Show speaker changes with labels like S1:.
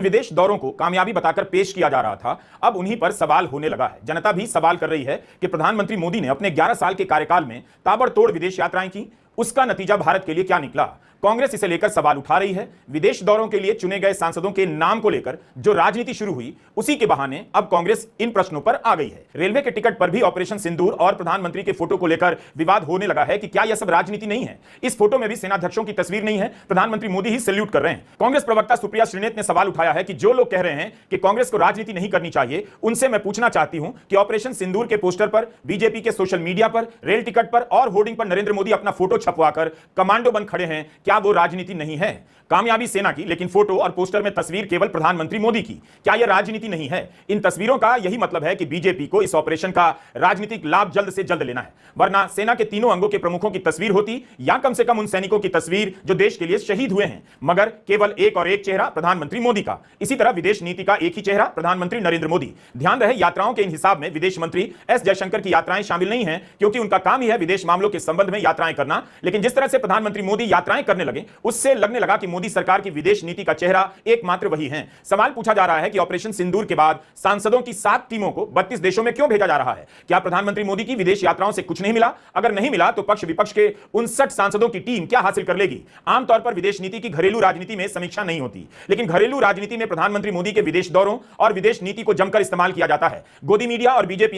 S1: विदेश दौरों को कामयाबी बताकर पेश किया जा रहा था, अब उन्हीं पर सवाल होने लगा है। जनता भी सवाल कर रही है कि प्रधानमंत्री मोदी ने अपने 11 साल के कार्यकाल में ताबड़तोड़ विदेश यात्राएं की, उसका नतीजा भारत के लिए क्या निकला। कांग्रेस इसे लेकर सवाल उठा रही है। विदेश दौरों के लिए चुने गए सांसदों के नाम को लेकर जो राजनीति शुरू हुई, उसी के बहाने अब कांग्रेस इन प्रश्नों पर आ गई है। रेलवे के टिकट पर भी ऑपरेशन सिंदूर और प्रधानमंत्री के फोटो को लेकर विवाद होने लगा है कि क्या यह सब राजनीति नहीं है। इस फोटो में भी सेनाध्यक्षों की तस्वीर नहीं है, प्रधानमंत्री मोदी ही सैल्यूट कर रहे हैं। कांग्रेस प्रवक्ता सुप्रिया श्रीनेत ने सवाल उठाया है कि जो लोग कह रहे हैं कि कांग्रेस को राजनीति नहीं करनी चाहिए, उनसे मैं पूछना चाहती हूं कि ऑपरेशन सिंदूर के पोस्टर पर, बीजेपी के सोशल मीडिया पर, रेल टिकट पर और होर्डिंग पर नरेंद्र मोदी अपना फोटो छपवाकर कमांडो बन खड़े हैं, क्या वो राजनीति नहीं है। कामयाबी सेना की, लेकिन फोटो और पोस्टर में तस्वीर केवल प्रधानमंत्री मोदी की, क्या यह राजनीति नहीं है। इन तस्वीरों का यही मतलब है कि बीजेपी को इस ऑपरेशन का राजनीतिक लाभ जल्द से जल्द लेना है, वरना सेना के तीनों अंगों के प्रमुखों की तस्वीर होती, या कम से कम उन सैनिकों की तस्वीर जो देश के लिए शहीद हुए हैं, मगर केवल एक और एक चेहरा प्रधानमंत्री मोदी का। इसी तरह विदेश नीति का एक ही चेहरा प्रधानमंत्री नरेंद्र मोदी। ध्यान रहे, यात्राओं के इन हिसाब में विदेश मंत्री एस जयशंकर की यात्राएं शामिल नहीं है, क्योंकि उनका काम ही है विदेश मामलों के संबंध में यात्राएं करना। लेकिन जिस तरह से प्रधानमंत्री मोदी यात्राएं करने लगे, उससे लगने लगा कि मोदी सरकार की विदेश नीति का चेहरा एकमात्र वही है। सवाल पूछा जा रहा है कि ऑपरेशन सिंदूर के बाद सांसदों की 7 टीमों को 32 देशों में क्यों भेजा जा रहा है। क्या प्रधानमंत्री मोदी की विदेश यात्राओं से कुछ नहीं मिला? अगर नहीं मिला तो पक्ष विपक्ष के 59 सांसदों की टीम क्या हासिल कर लेगी। आमतौर पर विदेश नीति की घरेलू राजनीति में समीक्षा नहीं होती, लेकिन घरेलू राजनीति में प्रधानमंत्री मोदी के विदेश दौरों और विदेश नीति को जमकर इस्तेमाल किया जाता है। गोदी मीडिया और बीजेपी